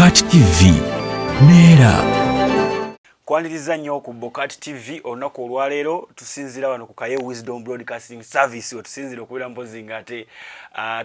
Bokati TV Neera. Kwaniriza nnyo ku Bokati TV olunaku olwaleero tusinzira wano ku Kaye Wisdom Broadcasting Service otusinzira okubeera mpozi ngate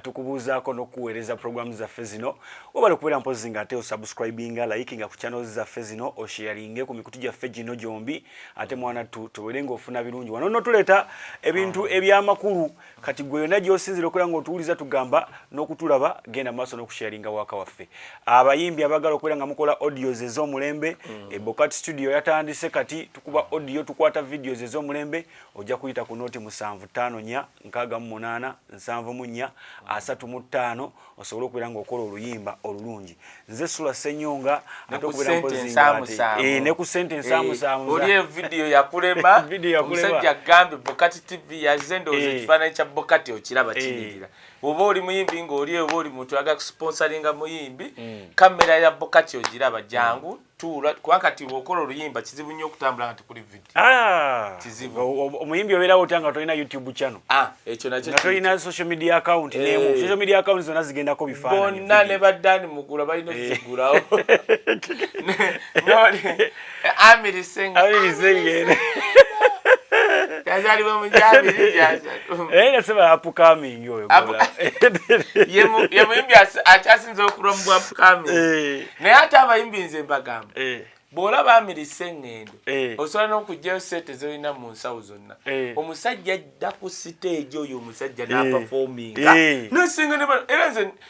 tukubuuzaako n'okuweereza programu zaffe zino obala okubeera mpozi ngate osubscribinga likinga ku channels zaffe zino osharinge ku mikutu gyaffe gino gyombi ate mwana tubeere ng'ofuna birungi wano no tuleeta ebintu eby'amakulu kati gwe yonna gy'osinzira okubeera ng'otuwuliza tugamba n'okutulaba genda maaso n'okusharinga waaka waffe abayimbi abagala okubeera nga mukola audios ez'omulembe Bokati Studio yatandise kati tukuba audio tukwata videos ez'omulembe ojja kuyita ku noti 754874 osobola okubeera ng'okola oluyimba olulungi nze Sula Ssenyonga ne ku sente nsamusamu oli video yakulema omusajja gambe Bokati TV yazendooza ekifaananyi kya Bokati okiraba kinirira oba oli muyimbi ng'oli oba oli muntu aga kusponsoringa muyimbi kamera ya Bokati ogiraba jangu tuula kubanga kati okola oluyimba kizibu nnyo okutambula nga tekuli video kizibu omuyimbi obeerawo otanga tolina YouTube channel ekyo nakyo nga tolina social media account n'emu social media account zonna zigendako bifaananyi bonna ne baddani mugula balina okuzigulawo noli Amiri Senga yazaliwe mu Jamiri nasema upcoming oyo ye muyimbi akyasinza okulwa mu upcoming naye ate abayimbi nze mbagamba bw'olaba Amiri Sengendo osobola n'okugyayo sente z'olina mu nsawo zonna omusajja adda ku stage oyo omusajja n'aperforminga nosinga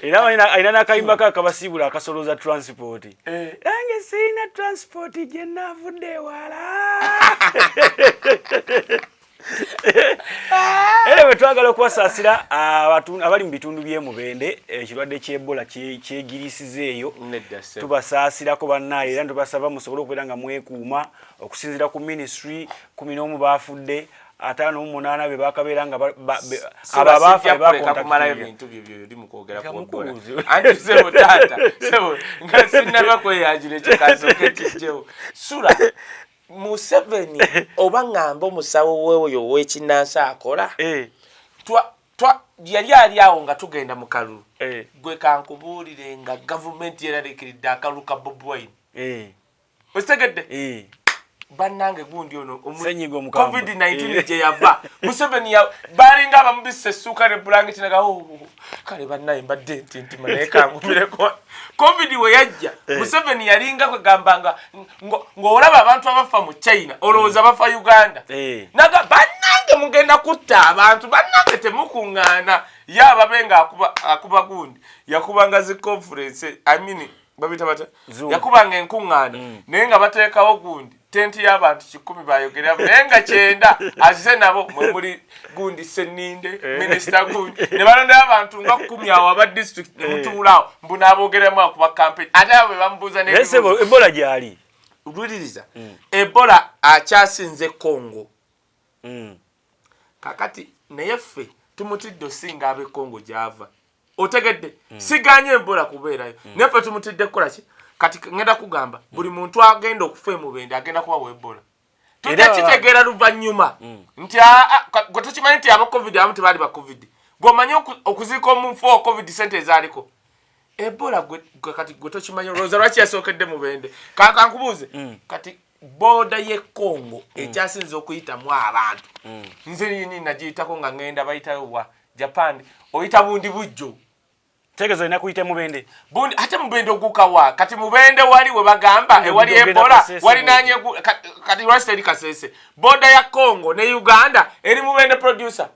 era alina n'akayimba kakabasiibula akasolooza transport nange sirina transport gye nnaavudde ewala era bwe twagala okubasaasira abali mu bitundu by'emubende ekirwadde ky'Ebola kyegirisizeeyo tubasaasirako bannaye era tubasaba musobole okubeera nga mwekuuma okusinziira ku ministry 11 baafudde 58 be bakabeera nga ababaafa bakumalayo ebintu byo oli mukwogera ku Ebola anti sebo taata sebo nga sinaba kweyajira ekyo kasooka kijjewo Sula Museveni oba ngamba omusawo weeyo ow'ekinnansi akola yali ali awo nga tugenda mu kalulu gwe kankubuulire nga gavumenti yeralikiridde akalulu ka Bobi Wine okitegedde bannange gundi ono COVID-19 gye yava Museveni balinga abamubisa essuuka ne bulangiti naga kale bannaye mbadde ntintima naye kangumireko COVID we yajja Museveni yalinga kwegambanga ng'olaba abantu abafa mu China olowooza bafa Uganda naga bannange mugenda kutta abantu bannange temukuŋŋaana yababenga akuba gundi yakubanga zi conference babita bata yakubanga enkuŋŋaana naye nga bateekawo gundi tenti y'abantu 10 bayogera naye nga 9 azize nabo mwe muri gundi Seninde minister gundi ne balonda abantu nga 10 awo aba district ne mutuulaawo mbuna aboogeramu akuba campaign ate abo bambuuza ne Ebola gyali uduliriza Ebola akyasinze Congo kakati naye ffe tumutidde singa abe Congo gyava otegedde siganye Ebola kubeerayo neffe tumutidde kukola ki kati ngenda kugamba buli muntu agenda okufa mu bende agenda kuba Ebola tujja kitegeera luvannyuma nti gwe tukimanyi nti aba COVID abamu tebaali ba COVID gwomanyi okuziika omunfu wa COVID sente ezaaliko Ebola gwe kati gwe tokimanyi olowooza lwaki yasookedde mu bende kankubuuze kati boda ye Congo ekyasinza okuyitamu abantu nze nini nagiyitako nga ngenda bayitayo wa Japan oyita bundi bujjo tegezo ina kuyita mubende bundi ate mubende ogukawa kati mubende wali we bagamba ewali Ebola wali nanye kati wastedi kasese boda ya Congo ne Uganda eri mubende producer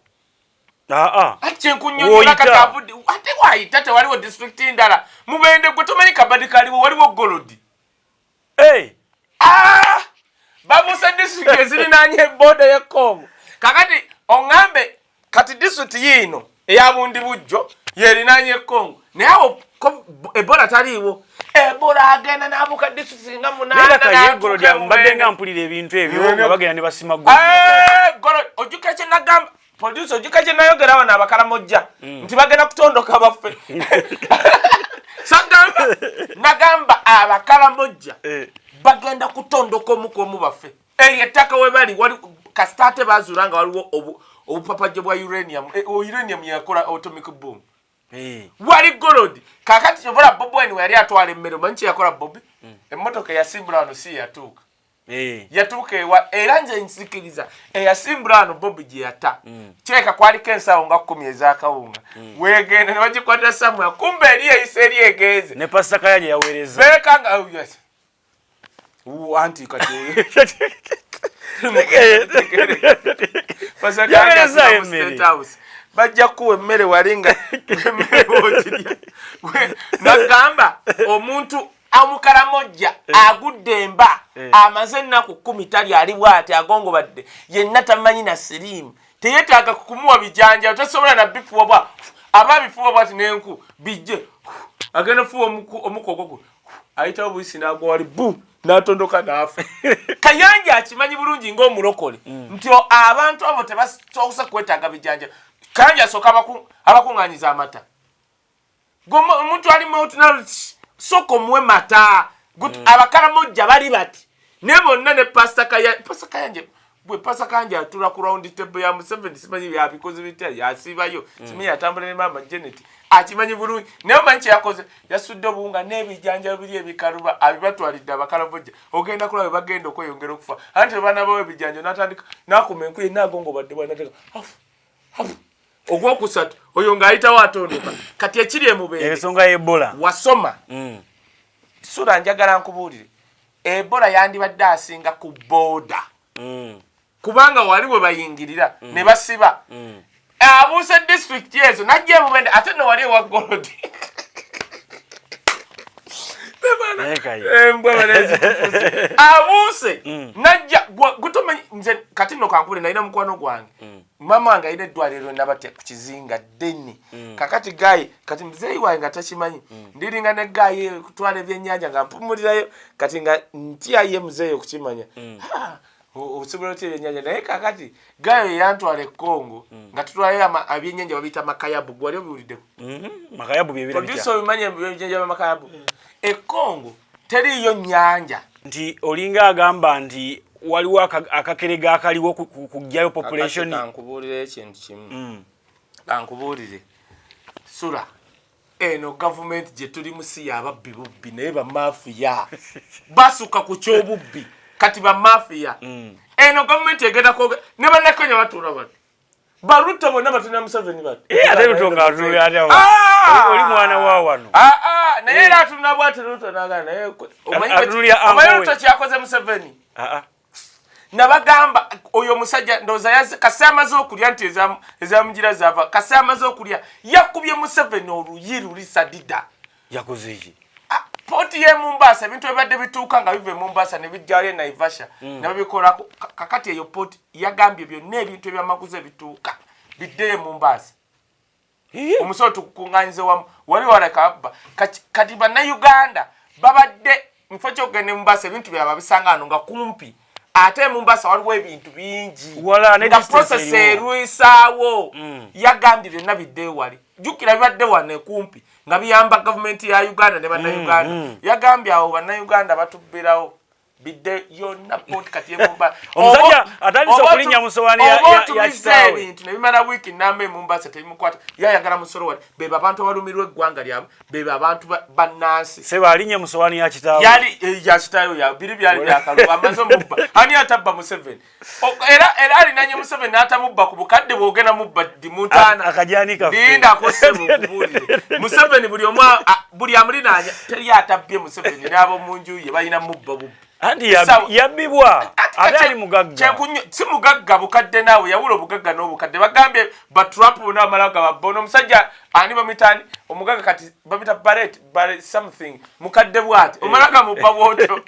ate nkunyonyola katabudi ate wayita te waliwo district ndala mubende gwe tomanyi kabadika aliwo waliwo Golodi bamusa district ezili nanye boda ya Congo kakati ongambe kati district yino eya bundi bujjo yerinanye Congo naye Ebola taliiwo Ebola agenda n'abuka district nga 8 Golodi mbadde nga mpulira ebintu ebyo nga bagenda ne basima Golodi ojuka kye nagamba producer ojuka kye nayogera wana abakalamojja nti bagenda kutondoka baffe sagamba nagamba abakalamojja bagenda kutondoka omukomu baffe ettaka we bali wali kastate bazuula nga waliwo obupapajjo bwa uranium uranium yakola atomic bomb wali golodi kakati chobola Bobi Wine yali atwala emmere manchi yakola Bobi emmotoka yasimbula wano si yatuuka yatuuka era nze nsikiriza eyasimbula wano Bobi gye yata kyeka kwaliko ensawo nga 10 ez'akawunga weegenda ne bagikwatira Samuel kumbe eri eyise eri egeeze ne Pastor Kayanja yaweereza beekanga anti kati Pastor Kayanja State House bajja kuwa emmere walinga emmere wogirya nagamba omuntu amukaramojja agudde emba amaze ennaku 10 tali ali bw'ati agongobadde yenna tamanyi na siriimu teyeetaaga kukumuwa bijanja tosobola na bifuwa bwa aba bifuwa bwati n'enku bijje agenda fuwa omukogo ayitawo buyisi n'agwa wali bu n'atondoka n'afa Kayanja akimanyi bulungi ng'omulokole nti abantu abo tebasobola kwetaaga bijanja Kayanja asooka abakuŋŋaanyiza amata omuntu ali multinationals soko muwe mata abakaramojja bali bati ne bonna ne Pastor Kayanja bwe Pastor Kayanja atula ku round table ya Museveni simanyi byabikoze bitya yasibayo simanyi atambula ne mama Janet akimanyi bulungi naye manchi yakoze yasudde obuwunga n'ebijanja biri ebikaluba abibatwalidde abakaramojja ogenda kulaba bagenda okweyongera okufa anti baana bawe ebijanja n'atandika n'akuma enkuye n'agongobadde bwanateka ogwokusatu oyo ng'ayitawo atondoka kati ekiri emubeere ensonga y'Ebola wasoma sura njagala nkubuulire Ebola yandibadde asinga ku boda kubanga wali we bayingirira ne basiba abuuse district ezo najja emubende ate no wali ewa golodi abuuse najja gutomanyi nze kati no kankule nalina mukwano gwange mama wange alina eddwaliro nabatya ku kizinga ddeni kakati gayi kati muzeeyi wange nga takimanyi ndiringa ne gayi kutwala ebyennyanja nga mpumulirayo kati nga ntyaye muzeeyi okukimanya obusobola otya ebyennyanja naye kakati gayi yantwala Kongo nga tutwalayo ebyennyanja babiyita makayabu gwali obiwuliddeko makayabu byebira bitya producer obimanyi ebyennyanja by'amakayabu Kongo teriyo nnyanja nti olinga agamba nti waliwo akakerega akaliwo kujjayo population kankubuulire ekintu kimu kankubuulire sura eno government gye tuli musi yababbi bubbi naye bamafiya basuka ku kyobubbi kati bamafiya eno government egenda koga ne bannakenya batuula bati Baruto bonna batuna Museveni bati ate lutonga atulya atya oli mwana wa wano naye era atuna bwati Ruto nagana naye omanyi Ruto kyakoze Museveni nabagamba oyo musajja ndoza yaze kasamaze okulya nti ezamugira zava kasamaze okulya yakubye Museveni oluyiru lisadida yakoze iki poti ye Mombasa ebintu ebadde bituuka nga bive Mombasa ne bijjale Naivasha nababikola kakati eyo poti yagambye byonna ebintu ebyamaguze bituuka bidde Mombasa omusolo tukuŋŋaanyize wamu wali walekabba kati bannayuganda babadde mufo kyogende Mombasa ebintu byaba bisanga ano nga kumpi ate Mombasa waliwo ebintu bingi nga process erwisaawo yagambye byonna bidde wali jukira bibadde wane kumpi nga biyamba government ya Uganda ne bannayuganda yagambye awo bannayuganda batubbirawo bidde yonna poti kati Mombasa omusajja atandise okulinnya musowani ya kitaawe ebintu ne bimala wiiki namba Mombasa tebimukwata yayagala musolo wali beba abantu abalumirwa eggwanga lyabwe beba abantu bannansi seba alinnya musowani ya kitaawe yali ya kitaawe ya biri byali byakaluba amaze mubba ani atabba Museveni era alinanye Museveni n'atamubba ku bukadde bwogenda mubba dimuntana akajani kafe linda akose mu kubulire Museveni buli amulinanya teri atabbye Museveni n'abo munju ye balina mubba bubba andi yabibwa atali mugagga si mugagga bukadde naawe yawula obugagga n'obukadde bagambye batrap n'amalaga babona omusajja ani bamitani omugagga kati bamita barret something mukadde bwati omalaga mubba bwoto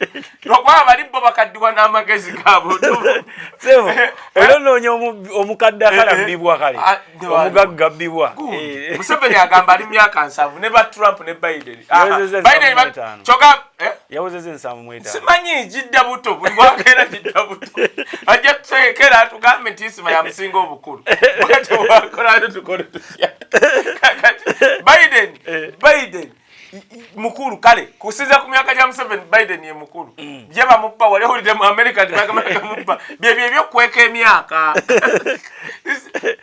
lwakwa balibbo bakaddiwa n'amagezi gaabo sebo era noonya omukadde akalabibwa kale omugagga bibwa Museveni agamba ali myaka 7 ne ba Trump ne Biden choga yawozeze ensamu mweta simanyi jidda buto buli bwakera jidda buto ajja tusekera atugambe nti isima ya musinga obukulu bwate bwakola tukole tutya Biden mukulu kale kusiza ku myaka ya Museveni Biden ye mukulu je bamuppa wali holide mu America ndibagamaka muppa byebyo kweka emyaka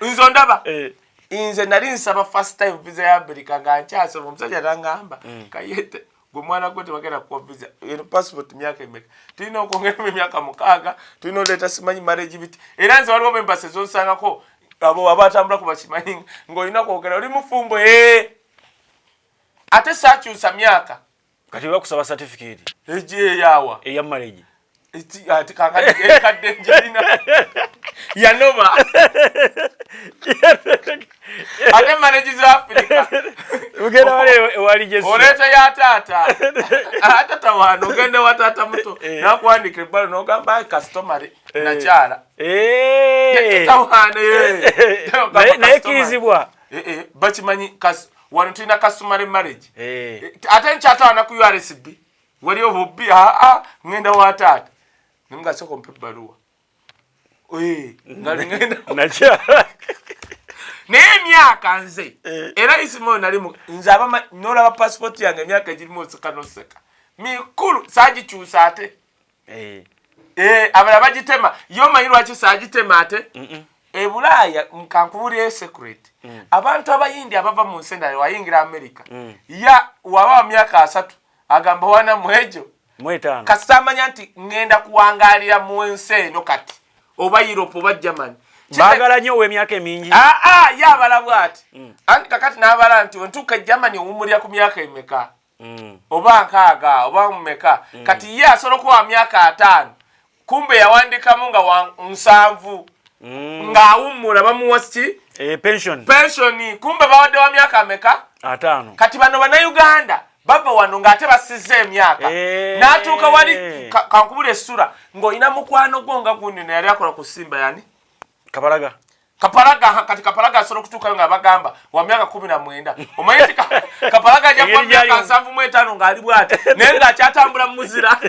nzondaba inze nali nsaba first time visa ya America nga nkyasoma omusajja nangamba kayete gwe mwana gwe tebagenda kuwa visa eno passport myaka emeka tulina okwongera emyaka 6 tulina oleeta simanyi marriage bit era nze waliwo membase zonsangako abo abatambula ku bakimanyi ng'olina kwogera oli mufumbo ate saakyusa myaka kati bakusaba certificate yawa eya marriage ati kakati ekadde njirina yanova ate marriage za Africa ugenda wale wali Jesu oleta ya tata wano ugenda wa tata muto nakuandika balo nogamba customary na kyala na ekizibwa bakimanyi wano tulina customary marriage ate nkyata wana ku URSB wali obubbi ngenda wa tata nimuga soko mpe baluwa ngali ngenda nakyala n'emyaka nze era isimo nalimu nze abama nolaba passport yange emyaka egirimu oseka mikulu saagikyusa ate abala bagitema yomanyi lwaki saagitema ate ebulaaya nkankubulira secret abantu abayindi abava mu nsi endala wayingira America waba wa myaka 3 agamba wana mwejo mwetano kasamanya nti ngenda kuwangalira mu nsi eno kati oba Europe oba Germany bagala nyo w'emyaka emingi yabala bwati anti kakati n'abala nti wentuuka Germany owumulira ku myaka emeka oba nkaaga oba mumeka kati ye asobola okuwa myaka 5 kumbe yawandikamu nga 7 ng'awummula bamuwa pension kumbe bawadde wa myaka ameka 5 kati bano bannayuganda baba wano ng'ate basizza emyaka n'atuuka wali kankubula essura ng'olina mukwano gwo nga gundi ne yali akola ku Simba yani kapalaga kati kapalaga asobola okutuukayo nga bagamba wa myaka 19 omanyi nti kapalaga ajja kuba myaka 75 ng'ali bw'ati naye ng'akyatambula mu muzira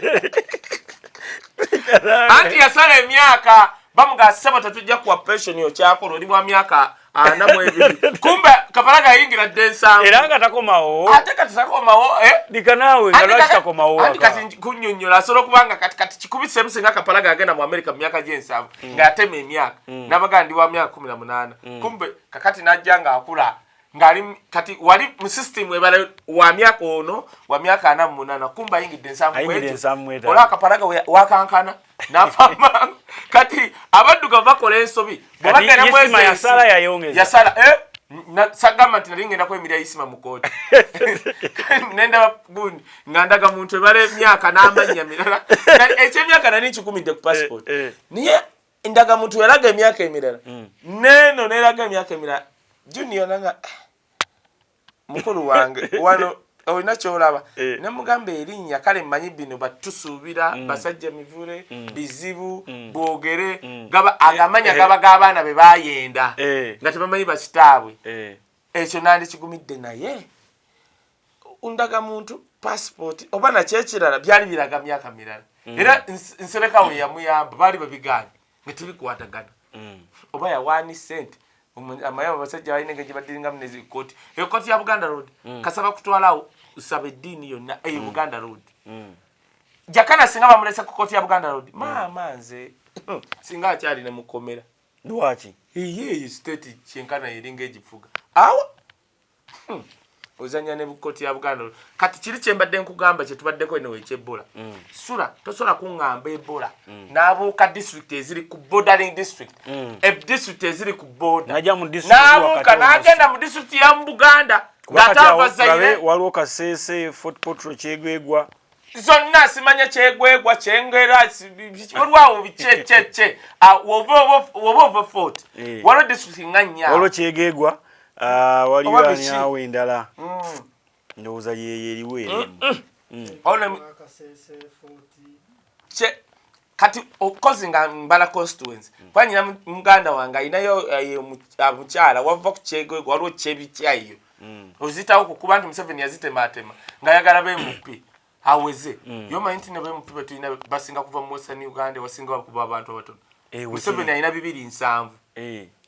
anti yasala emyaka bamuga saba tatujja kuwa pension yo kyakola oli wa myaka 42 kumbe kapalaga yingira densa era nga takomawo ate kati takomawo dikanawe nga lwaki takomawo andi kati kunnyonnyola asobola kubanga kati kikubise musinga kapalaga agenda mu America mu myaka gy'ensavu ng'atema emyaka n'abaga ndi wa myaka 18 kumbe kakati n'ajja ng'akula ngali kati wali mu system ebala wa myaka ono wa myaka 48 kumbe ayingidde ensavu ola kapalaga wakankana nafama kati abadduka bakola ensobi bagenda mwezi yasala yasala sagamba nti nali ngenda kwemira isima mu kooti nenda gundi ngandaga muntu ebale myaka n'amanya mirala ekyemyaka nani kikumidde ku passport niye ndaga muntu yalaga emyaka emirala neno neraga emyaka emirala junior nanga mukulu wange wano olina kyolaba nemugamba erinnya kale mmanyi bino batusuubira basajja mivule bizibu bwogere agamanya gaba g'abaana be bayenda nga tebamanyi bakitaabwe ekyo nandikigumidde naye undaga muntu passport oba nakyekirala byali biraga myaka mirala era nsereka we yamuyamba baali babiganye nga tebikwatagana oba yawaani sente amayaba basajja balina engeri gye badiringamu nezikooti ekooti ya Buganda Road kasaba kutwalawo usaba eddiini yonna eyo Buganda Road jakana singa bamulese ku kooti ya Buganda Road maama nze singa akyali ne mukomera lwaki eyo state kyenkana yeringa egifuga awo ozanya ne kooti ya Buganda Road kati kiri kyembadde nkugamba kye tubaddeko eno eky'Ebola sura tosobola kuŋŋamba Ebola n'abuuka district eziri ku bordering district district eziri ku border n'abuuka n'agenda mu district ya mu Buganda ng'atava Zaire waliwo Kasese Fort Portal Kyegwegwa zonna simanya Kyegwegwa Kyengera olwawo bikyekye woba fort waliwo district nga nnya waliwo Kyegwegwa waliwo anyawo endala ndowooza yeriwo kati okozi nga mbala constituency kwanyina muganda wange ayinayo mukyala wava ku Kyegwegwa waliwo kyebityayo ozitawo kukuba nti Museveni yazitematema ng'ayagala bemupi aweze yomanyi nti ne bemupi betulina basinga kuva mu Western Uganda wasinga bakuba abantu abatono Museveni ayina 207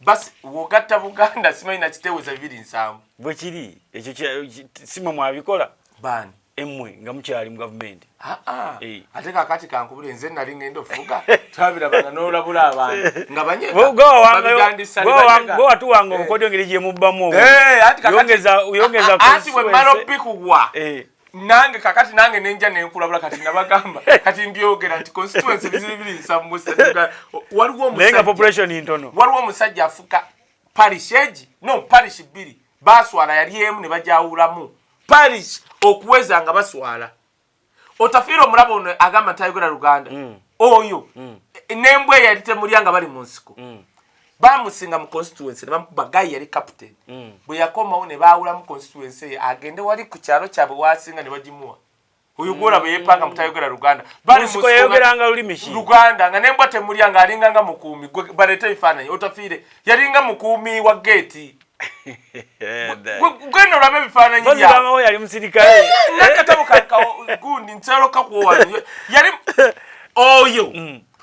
basi wogatta Buganda simanyi nakiteweza 207 bwe kiri ekyo simwe mwabikola bani emmwe nga mukyali mu government ate kakati kankubule nze nali ngenda ofuga twabirabanga n'olabula abantu nga go watuwanga omukodyo ngeri gye mubbamu yongeza anti bwe mmala obbikugwa nange kakati nange nenja nenkulabula kati nabagamba kati mbyogera nti constituency bizibiri nsamusa waliwo omusajja afuka parish eji no parish bbiri baswala yali emu ne bajawulamu parish okuweza nga baswala otafiira omulabo ono agamba ntayogera Luganda oyo nembwe yali temulyanga bali mu nsiko bamusinga mu constituency bamukuba gayi yali captain bwe yakomawo ne baawula mu constituency agende wali ku kyalo kyabwe wasinga ne bagimuwa oyo gwola bwe yepanga mutayogera Luganda bali mu yogeranga lulimi ki Luganda nga nembwa temulyanga alinganga mukuumi baleta ebifaananyi otafiire yalinga mukuumi wa gate gweno labe bifaananyi bya bamawo yali musirikale nakatabu gundi ntaloka kuwa yali oyo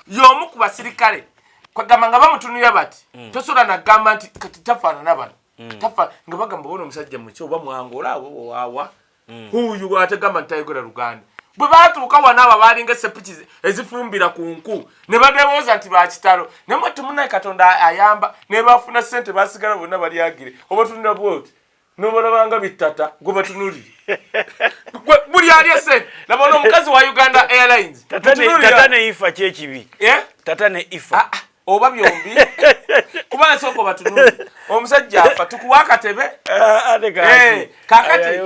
yomu ku basirikale kwagamba nga bamutunuya bati tosola nagamba nti kati tafaanana bano tafa nga bagamba bona omusajja muki oba mwangola abo wawa huyu ategamba ntayogera Luganda bwe batuuka wanaaba balinga sepiki ezifumbira ku nku ne badewooza nti bakitalo nemwe tumunaye Katonda ayamba ne bafuna ssente basigala bonna balyagire oba tunula bwoti nobalabanga bittata gwe batunulire buli ali essente nabona omukazi wa Uganda Airlines tata ne ifa kyekibi tata ne ifa oba byombi kubanga soko batunulire omusajja afa tukuwa akatebe kakati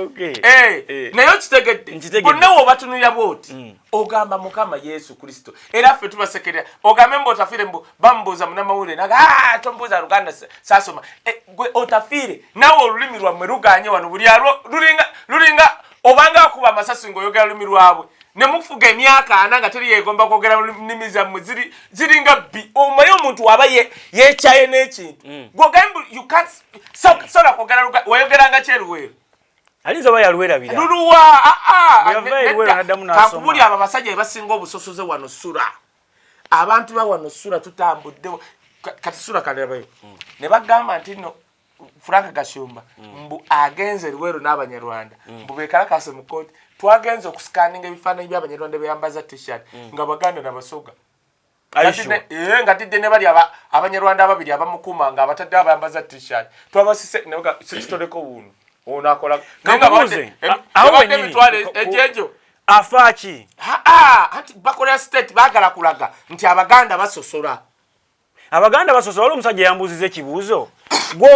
naye kitegedde bonna wobatunulira bwoti ogamba Mukama Yesu Kristo era ffe tubasekerera ogambe mbu otafiire mbu bambuuza munamawulire naga tombuuza Luganda saasoma gwe otafiire nawe olulimi lwammwe luganye wano buli alwo lulinga obanga akuba amasasi ng'oyogera lulimi lwabwe ne mufuga emyaka 4 nga teri yegomba kwogera nnimi zammwe ziringa bbi omanyi omuntu waba yeekyaye n'ekintu gwogambe you can't sola kwogera wayogeranga kyeruweero alinza oba yaluwerabira luluwa kakubuli abo abasajja ebasinga obusosoze wano sura abantu ba wano sura tutambuddewo kati sura kalebayo ne bagamba nti no Frank Gashumba mbu agenze Luweero n'Abanyarwanda mbu bekalakase mu kooti twagenze okusikaninga ebifaananyi by'Abanyarwanda beyambaza t-shirt nga Baganda n'Abasoga nga tidde ne bali Abanyarwanda ababiri abamukuma nga abatadde abayambaza t-shirt twabasise naga sikitoleko wuno ono akola kamuze awo emitwale ejejo afaki anti bakola state bagala kulaga nti Abaganda basosola wali omusajja yambuuziza ekibuuzo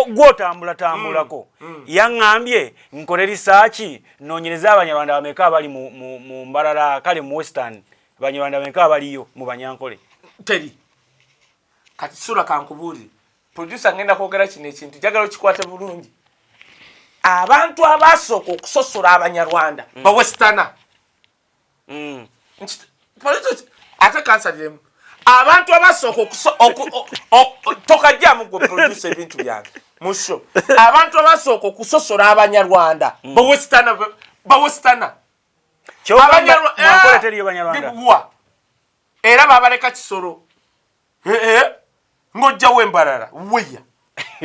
gwotambulako yaŋŋambye nkole risaaki noonyereza Abanyarwanda bameka abali mu mbalala kale mu western Abanyarwanda bameka abaliyo mu Banyankole teri kati sura kankubuulire producer ngenda kwogera kino ekintu jagala okikwate bulungi abantu abasooka okusosola Abanyarwanda ba westana ate kansaliremu abantu abasooka tokajjamu gwe producer ebintu byange musho abantu abasooka okusosola Abanyarwanda bawestana Abanyarwanda era babaleka kisolo ng'ojjawo embalala weya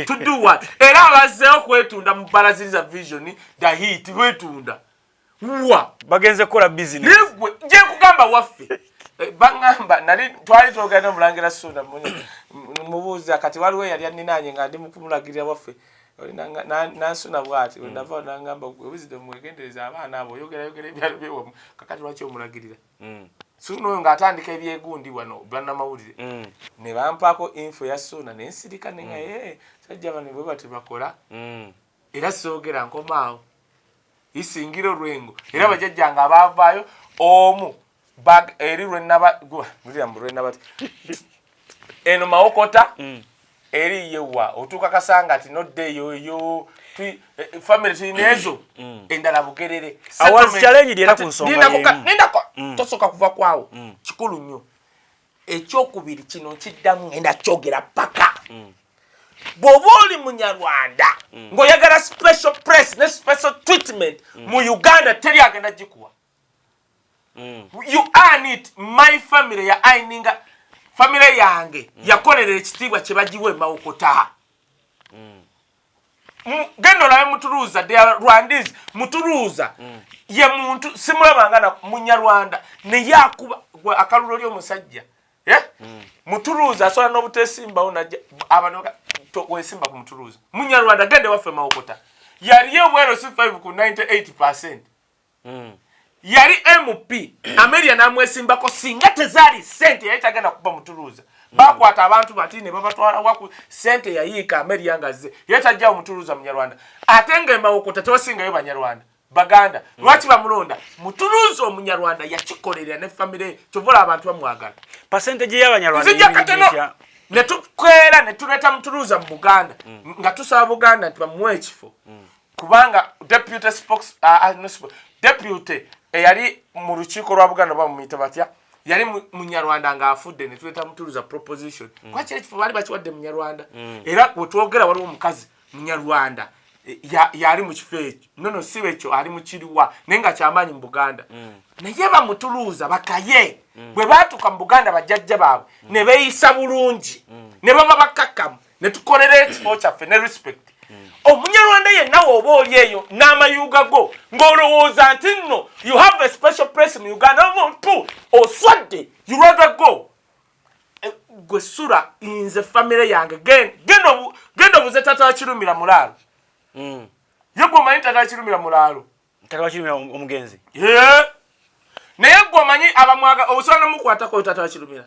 to do what era abazzeewo kwetunda mu balaziriza vision the heat betunda bagenze kukola business nje kugamba waffe bangamba nali twali twogenda mulangira suna mubuuza kati waliwo yali aninanye nga ndi mukumulagirira waffe nansuna bwati wenava nangamba wisdom mwegendereza abaana abo yogera ebyalo byewamu kakati lwaki omulagirira suno nga atandika ebyegundi wano bannamawulire ne bampaako info ya suna nensirika nenga sajja bano bwe bati bakola era soogera nkomaawo isingira olwengo era bajjajjanga abaavaayo omu bag eri lwenaba eno mawokota eri yewa otuka kasanga ati no day yo family tinezo endala bugerere awazi challenge era ku nsonga nindako tosoka kuva kwawo kikulu nnyo ekyokubiri kino kiddamu enda kyogera paka boboli Munyarwanda ngoyagala special press ne special treatment mu Uganda teri agenda jikuwa you earn it my family ya aininga family yange yakolera ekitibwa kye bajiwe mawokota gendo lawe Mutuluza they are Rwandese Mutuluza ye muntu simulabanga na Munyarwanda ne yakuba akalulo lyo musajja Mutuluza asola n'obutesimba onajja abanoga wesimba ku Mutuluza Munyarwanda gende wafe mawokota yali yewero 5 ku 98%. Yari MP Ameria namwesimba ko singa tezali sente yayitagenda kuba Mutuluza bakwata abantu batine babatwala waku sente yayika Ameria ngaze yatajja Mutuluza Munyarwanda atenge mawokota tosinga yo Banyarwanda Baganda lwaki bamulonda Mutuluza Omunyarwanda yakikolera ne family tovula abantu bamwagala percentage y'Abanyarwanda ne tukwera ne tuleta Mutuluza mu Buganda nga tusaba Buganda tubamuwe ekifo kubanga deputy deputy yali mu rukiiko lwa Buganda bamuyita batya yali Munyarwanda nga afudde ne tuleta Mutuluza proposition kwaki ekifo bali bakiwadde Munyarwanda era wetwogera waliwo omukazi Munyarwanda yali mu kifo ekyo nono sibe ekyo ali mu kiriwa nenga kyamaanyi mu Buganda naye Mutuluza bakaye bwe batuka mu Buganda bajjajja baabwe ne beeyisa bulungi ne baba bakakamu ne tukolera ekifo kyaffe ne respect Omunyarwanda yenna woba oli eyo n'amayuga go ng'olowooza nti nno you have a special place in Uganda omuntu oswadde you rather go gwe sura inze family yange genda obuze tata wakirumira mulaalo ye gwe omanyi tata wakirumira mulaalo tata wakirumira omugenzi naye gwe omanyi abamwaga obusobola n'omukwatako tata wakirumira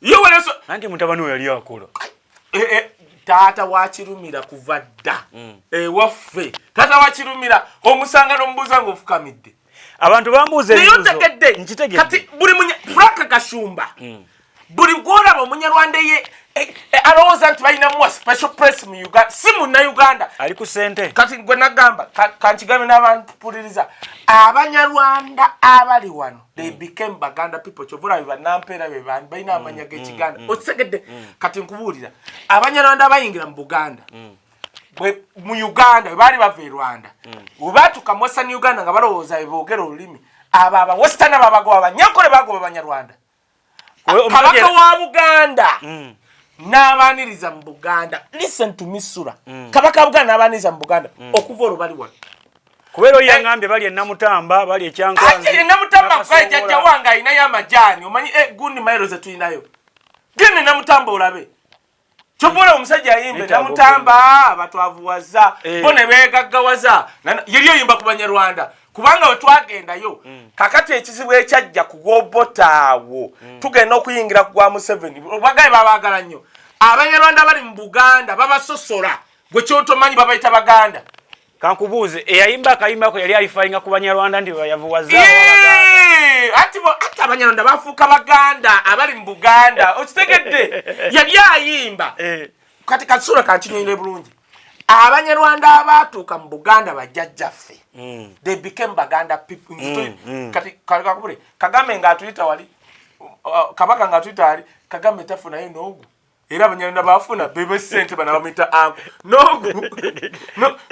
ye weleso anti mutabani we yali akola tata wakirumira kuva dda waffe tata wakirumira omusanga n'omubuuza ng'ofukamidde abantu bambuuza ebibuuzo kati buli Frank Gashumba buli gwolaba Omunyarwanda ye alowooza nti balinamuwa special press mu Uganda si Munnayuganda ali ku ssente kati gwe nagamba kankigambe n'abantu puliriza Abanyarwanda abali wano they became Baganda people kyovula bannampeera be bandi balina amanya g'Ekiganda okitegedde kati nkubuulira Abanyarwanda abayingira mu Buganda mu Uganda baali bava e Rwanda bwe baatuka mu Western Uganda nga balowooza boogera olulimi abo aba Western ababagoba Abanyankole bagoba Abanyarwanda kabaka wa Buganda n'abaaniriza mu Buganda listen to me sura kabaka wa Buganda n'abaaniriza mu Buganda okuva olwo bali wano kubera oyangambye bali Namutamba bali Ekyankwanzi ate Namutamba jjajja wange alinayo amajaani omanyi gundi mayiro ze tulinayo gende Namutamba olabe kyovula omusajja ayimbe Namutamba abatwavuwaza bo ne beegaggawaza yeri oyimba ku Banyarwanda kubanga we twagendayo kakati ekizibu ekyajja ku Gobotaawo tugenda okuyingira ku gwa Museveni bagaye babaagala nnyo Abanyarwanda bali mu Buganda babasosola gwe kyotomanyi babayita Baganda kankubuuze eyayimba akayimbako yali alifalinga ku Banyarwanda ndi bayavuwaza ati Abanyarwanda bafuuka Baganda abali mu Buganda okitegedde yali ayimba kati kasura kankinyonyire bulungi Abanyarwanda abatuuka mu Buganda bajjajjaffe they became Baganda people kati kakubule Kagame ng'atuyita wali kabaka ng'atuyita wali Kagame tafunayo n'ogu era Abanyarwanda bafuna bebe sente bana bamita anko n'ogu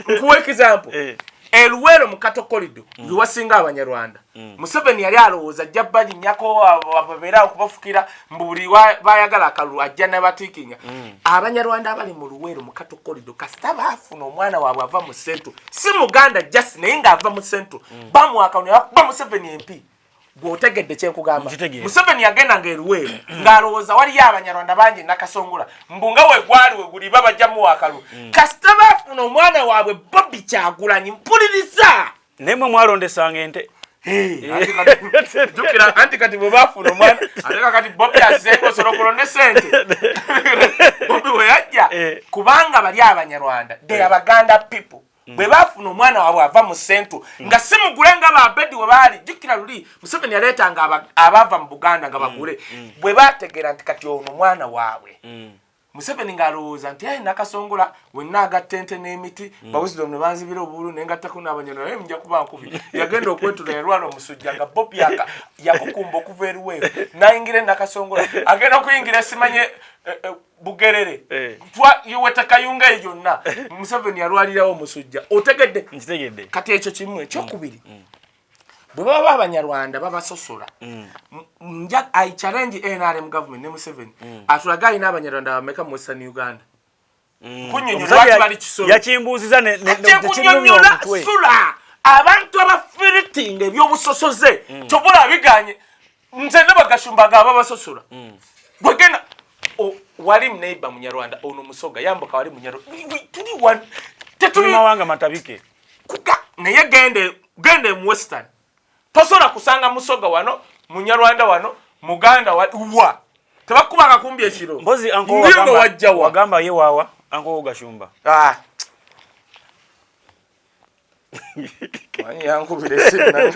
nkuwa example Eluwero mu Katokolido yuwasinga Abanyarwanda Museveni yali alowooza ajja balinnyako ababeera okubafukira mbuli bayagala akalulu ajja n'abatiikinga Abanyarwanda abali mu Luwero mu Katokolido kasita baafuna omwana waabwe ava mu Central si Muganda just naye ng'ava mu Central bamwaka ne bakuba Museveni MP gwotegedde kyenkugamba Museveni yagenda ng'Eluwero ng'alowooza waliyo Abanyarwanda bangi Nakasongola mbunga we gwali we guli babajjamu akalu kasita baafuna omwana waabwe Bobby Kyagulanyi mpuliriza nemwe mwalondesanga ente jukira anti kati bwe baafuna omwana aleka kati Bobby azengo solokolonde sente Bobby we yajja kubanga bali Abanyarwanda they are Baganda people bwe bafuna omwana waabwe ava mu Central nga si mugulenga ababedi we baali jukira luli Museveni yaleetanga abava mu Buganda nga bagule bwe bategeera nti kati ono omwana waabwe Museveni ng'alowooza nti Nakasongola wenna agatta ente n'emiti bawusidom ne banzibira obulu nengattako n'Abanyarwanda mujja kuba nkubi yagenda okwetula yalwala omusujja nga Bobby yakukumba okuva Eluweero n'ayingira Nakasongola agenda okuyingira simanye Bugerere yuweta kayunga eyo yonna Museveni yalwalirawo omusujja otegedde nkitegedde kati ekyo kimu ekyokubiri bwe baba Abanyarwanda babasosola I challenge NRM government ne Museveni atulaga alina Abanyarwanda bameka mu Western Uganda Kunyonyola watu bali kisolo. Yakimbuziza ne kunyonyola sula. Abantu abafiriting ebyobusosoze. Kyobula biganye. Nze n'abagashumba gaba basosula. Bwegena wali neighbor Munyarwanda ono musoga yambuka wali Munyarwanda. Tuli one. Tetuli Mumawanga matabike. Kuka naye gende mu Western. Tosola kusanga musoga wano, Munyarwanda wano, Muganda wa. Tebakubanga kumbi ekiro. Mbozi anko wagamba ye wawa anko Gashumba. Mani yangu bile sina.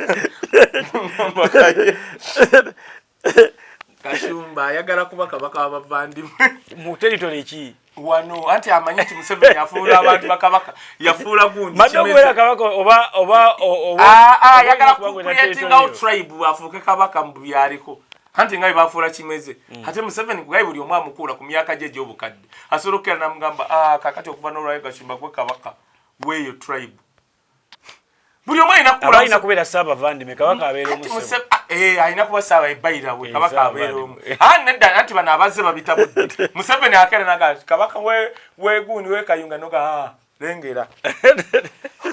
Gashumba yagala kuba kabaka abavandimwe. Mu territory ki? Wano anti amanyiti Museveni yafuula abantu bakabaka yafuula gundi Madogwera kabaka oba yagala creating out tribe afuuke kabaka mu byaliko anti ngai bafuula kimeze ate Museveni kugai buli omwa mukula ku myaka jeje obukadde asolokera namugamba kakati okuva n'olwayo Gashumba gwe kabaka weyo tribe buli omwa inakula ina kubera saba vandime kabaka abeera Museveni ayina kuba saba ebayira we kabaka abeera omu nedda anti bana abazze babitabudde Museveni akera naga kabaka we gundi we kayunga noga lengera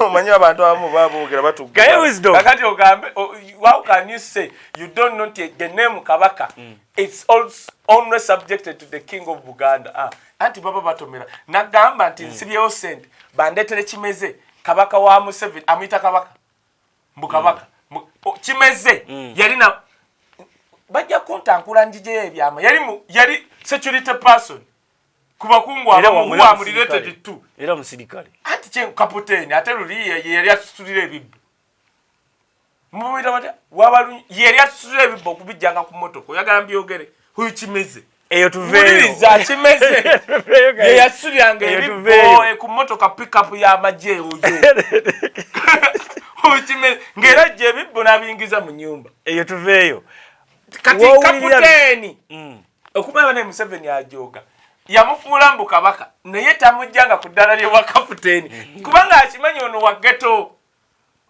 omanyi abantu abamu baboogera batugga kakati ogambe how can you say you don't know the name kabaka it's also only subjected to the king of Buganda anti baba batomera nagamba anti nsibyewo sente bandetere kimeze kabaka wa Museveni amita kabaka mbukabaka kimeze yali na bajja kontankula njije ebyama yali security person kuba kungu abamu related to era musirikale anti chen kaputeni ate luli yali atutulira ebibbo mumira bata wabalu yali atutulira ebibbo kubijjanga ku motoko yagala mbyogere huyu kimeze eyo tuveyo za kimeze ye yasulyange ebibbo ku motoka pick up ya maje ujo uchime ngera je bibbo nabingiza mu nyumba eyo tuveyo kati kaputeni okuba bane Museveni ajoga yamufuula mbu kabaka naye tamujjanga ku ddala lye wa kaputeni kubanga akimanyi ono wa ghetto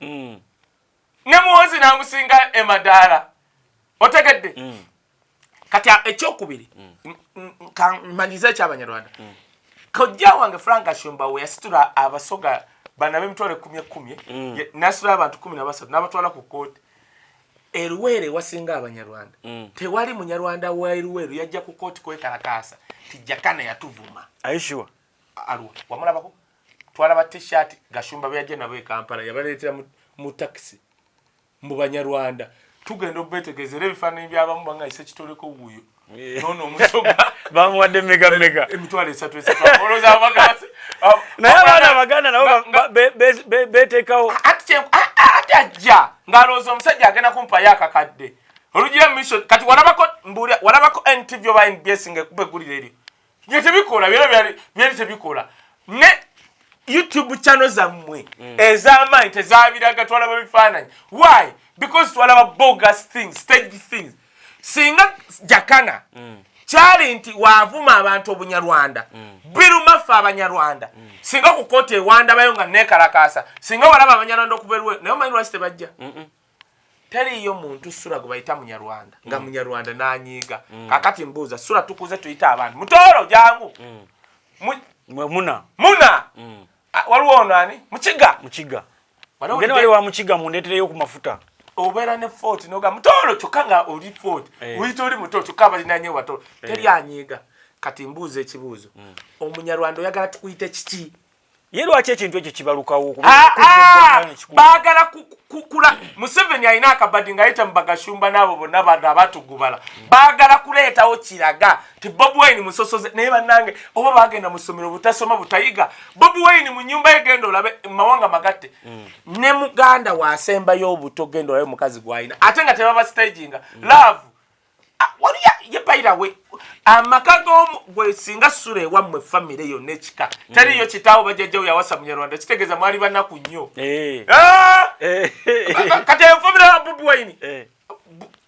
ne muwozi namusinga emadaala otegedde kati ekyokubiri kamaliza eky'Abanyarwanda kojja wange Frank Gashumba we yasitula abasoga bana b'emitwalo 10 nasitula abantu 13 n'abatwala ku kooti eruwere wasinga Abanyarwanda tewali Munyarwanda wa eruwere yajja ku kooti kwekalakaasa tijakana yatuvuma aishiwa alwa wamulabako twalaba t-shirt Gashumba byaje nabo e Kampala yabaleetera mu taxi mu Banyarwanda tugenda obetegezera ebifaananyi by'abamu banga ise kitoleko wuyo nono omusoga bamuwadde mega emitwalo 3 oloza abagasi naye abaana Abaganda nabo beteekawo atajja ngaloza omusajja agenda kumpa yakakadde olugira mission kati walabako NTV oba NBS ngekube gulira eri nye tebikola byali tebikola ne YouTube channel zammwe ez'amaanyi tezabiraga twalaba bifaananyi why because twalaba bogus things staged things singa jakana kyali nti waavuma abantu Obunyarwanda birumafa Abanyarwanda singa ku kooti ewanda bayo nga nekalakasa singa walaba Abanyarwanda okuberwe naye omanyi lwaki tebajja teriyo muntu sura gwe bayita Munyarwanda nga Munyarwanda nanyiiga kakati mbuuza sura tukuze tuyita abantu mutoro jangu muna waliwo nani mukiga ngene wali wa mukiga mundetereyo ku mafuta obera ne fort noga mutoro chokanga oli fort uyito oli mutoro chokaba linanye watoro teri anyiga kati mbuuze ekibuuzo Omunyarwanda oyagala tukuyite kiki lwaki ekintu ekyo kibalukawo baagala kukula Museveni alina akabadi ng'ayita mu Bagashumba n'abo bonna bano abatugubala baagala kuleetawo kiraga ti Bobi Wine Musosoze naye bannange oba baagenda mu ssomero butasoma butayiga Bobi Wine mu nnyumba ye genda olabe Mumawanga magatte ne muganda waasembayo obuto genda olabe mukazi gw'alina ate nga tebaba staginga love waliya ye bayira we amakago gwe singa sura ewammwe family yonna ekika teriyo kitaawo bajjajjawo yawasa Munyarwanda kitegeeza mwali banaku nnyo kati enfamire ya Bobi Wine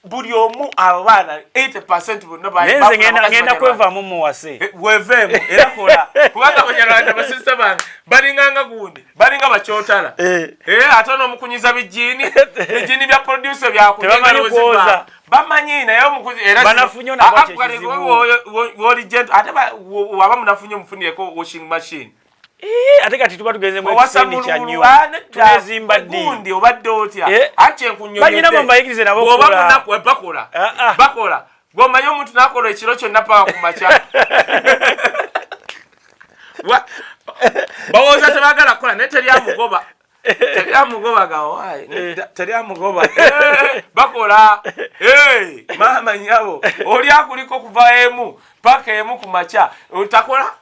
buli omu abaana 80% bonna ngenda kwevaamu muwase weveemu era kola kubanga Abanyarwanda basista bange balinganga gundi balinga bakyotala ate n'omukunyiza bijiini bya producer byakunyanga bamanyi naye omukozi era banafunyo na bwache kizibu woli gent ate waba munafunyo mfunireko washing machine ate kati tuba tugeze mu ekisendi kya nnyo tulezimba ddi gundi obadde otya ate enkunyonyo banyina mu mbayigirize nabo bakola gwomanyi omuntu nakola ekiro kyonna paka ku makya bawooza tebagala kukola naye teryamugoba teryamugoba bakola maama nyabo oli akuliko kuva emu paka emu ku makya otakola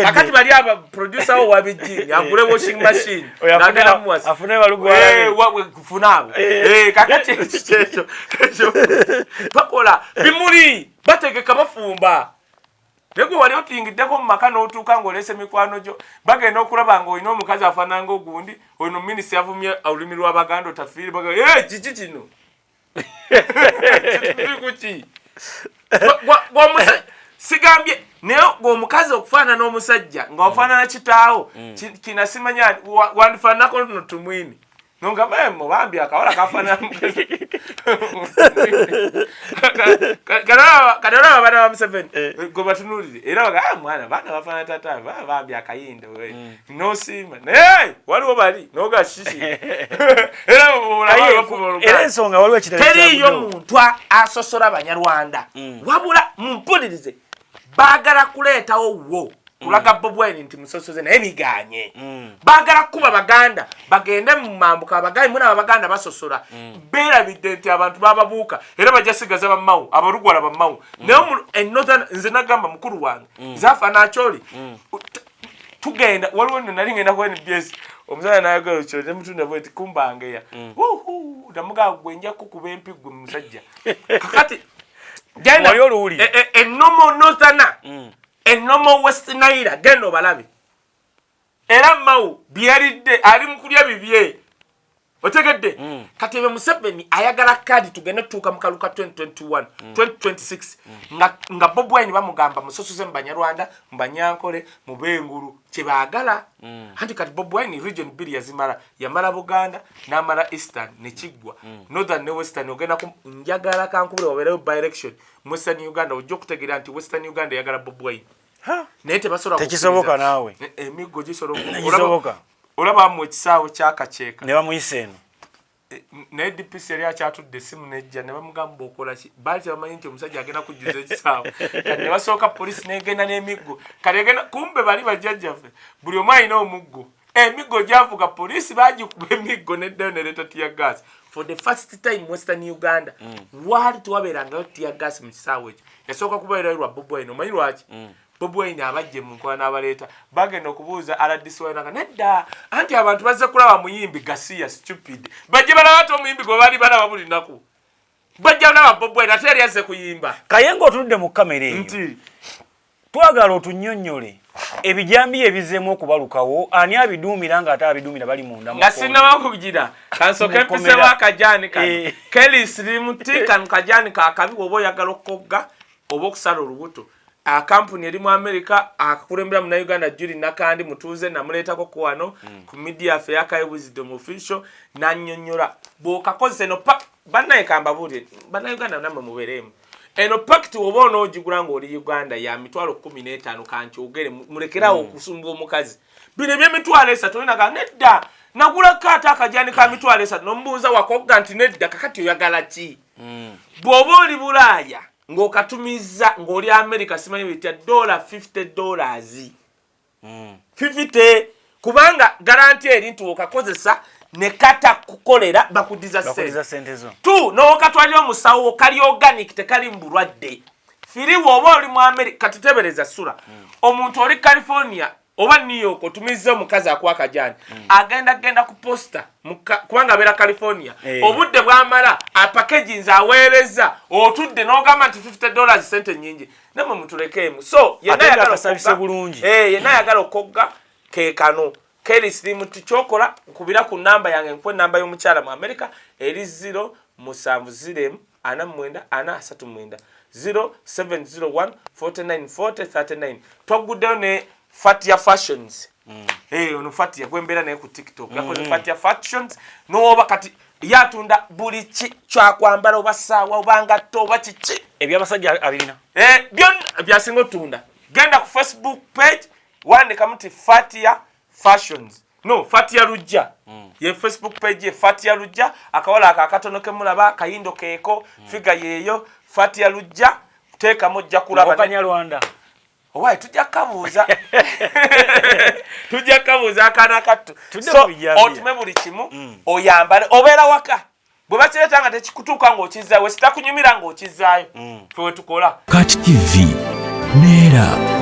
kakati bali aba producer wo wabijini agule washing machine nagala muwasa afune balugwa kufunabo kakati ekyo bakola bimuli bategeka bafumba Nego wali otingiddeko mu maka n'otuuka ng'olese mikwano gyo bagenda okulaba ng'olina omukazi afaananga ogundi ono minisita yavumye olulimi lw'Abaganda otafiire baga kiki kino kuki sigambye naye ng'omukazi okufaana n'omusajja ng'ofaanana kitaawo kinasimanya wandifaananako no tumwini nonga mubambi akawola kafaanana kadala abana ba Museveni go batunulire era baga mwana bana bafaanana tata bambi akayindo nosima waliwo bali noga shishi era ensonga waliwo ekitabo teriyo muntu asosola Abanyarwanda wabula mumpulirize baagala kuleetawo wo kulaga Bobi Wine nti Busosoze naye biganye baagala kuba Baganda bagende mu mambuka Abaganda muna Abaganda basosola beerabidde nti abantu bababuuka era bajasigaza bamawu abarugwala bamawu naye ennota nze nagamba mukulu wange zafa nacholi tugenda waliwo nali ngenda ku NBS omusajja n'ayagala ekyo ne mutunda bweti kumbangeya ndamugaa gwenja kukuba empigwe musajja kakati genda ennomo notana ennomo West Nile genda obalabe era mawu byalidde ali mukulya bibye otegedde Katebe Museveni ayagala kadi tugende tuuka mu kaluka 2021 2026 nga Bobi Wine bamugamba Busosoze mu Banyarwanda mu Banyankole mu Bengulu kyebaagala anti kati Bobi Wine region 2 yazimala yamala Buganda n'amala Eastern ne Kiggwa Northern ne Western ogenda ku njagala kankubule wabeerewo by election mu Western Uganda ojja okutegeera nti Western Uganda yagala Bobi Wine naye tebasobola tekisoboka naawe emiggo gisoboka olaba mu ekisaawe kyakaceeka ne bamuyise eno naye DPC yali akyatudde essimu nejja ne bamugamba okola ki baali tebamanyi nti omusajja agenda kujjuza ekisaawe kati ne basooka polisi negenda n'emiggo kati egenda kumbe bali bajjajjaffe buli omu alina omuggo emiggo gyavuga polisi bagikuba emiggo neddayo nereeta tear gas for the first time Western Uganda waali tewabeerangayo tear gas mu kisaawe ekyo yasooka kubeerayo lwa Bobi Wine omanyi lwaki Bobi Wine abajje mu nkola n'abaleeta bagenda okubuuza RDC wanaga nedda anti abantu bazze kulaba muyimbi Gasiya stupid bajje balaba to muyimbi gwe bali balaba buli nnaku bajja balaba Bobi Wine ate yali azze kuyimba kayenga otuludde mu kamera eyo nti twagala otunnyonnyole ebijambi ebizeemu okubalukawo ani abiduumira nga ate abiduumira bali munda nga sinnabakugira kansooka empisemu akajani kano Kelly Slimuti kano kajani kaakabi oba oyagala okukogga oba okusala olubuto akampuni eri mu America akakulembera mu Uganda Julie Nakandi mutuuze namuleetako ku wano ku media afe yakaye Wisdom Official nannyonnyola bw'okakozesa eno bannaye kambabulire bannayuganda nammwe mubereemu eno pakiti oba onoogigula ng'oli Uganda ya mitwalo 15 kankyogere mulekerawo okusumba omukazi bino eby'emitwalo 3 olinaga nedda nagula kaata akajani ka mitwalo 3 nomubuuza wakogga nti nedda kakati oyagala ki bw'oba oli Bulaaya ng'okatumiza ng'oli America simanyi bitya $50 50 kubanga garanti eri nti okakozesa ne kata kukolera bakudiza sente zo tu n'okatwalira omusawo kali organic tekali mbulwadde firi woba oli mu America katutebereza sura omuntu oli California oba New York otumiza omukazi akwakajani agenda ku posta kubanga abeera California obudde bwamala apackaging aweereza otudde n'ogamba nti $50 sente nyingi namwe mutulekeemu so yenna yagala okogga keekano Kelly Slimuti kyokola nkubira ku namba yange nkuwe namba y'omukyala mu America eri 070449439 0701494039 twaguddeyo ne Fatia Fashions ono Fatia gwembera naye ku TikTok yakoze Fatia Fashions n'oba kati yatunda buli kyakwambala oba ssaawa oba ngatto oba kiki ebyabasajja abirina byonna byasinga otunda. Genda ku Facebook page wandikamu nti Fatia Fashions. No, Fatia Lujja. Ye Facebook page ye Fatia Lujja. Akawala akakatono kemulaba kayindo keeko figa yeeyo Fatia Lujja. Teeka mujja kulaba ne Nyarwanda. Owaye tujja kabuuza. Tujja kabuuza akana kattu. So otume buli kimu oyambale obeera waka. Bwe bakireta nga tekikutuuka ng'okizaayo, we sitakunyumira ng'okizaayo. Fwe tukola. Kati TV neera.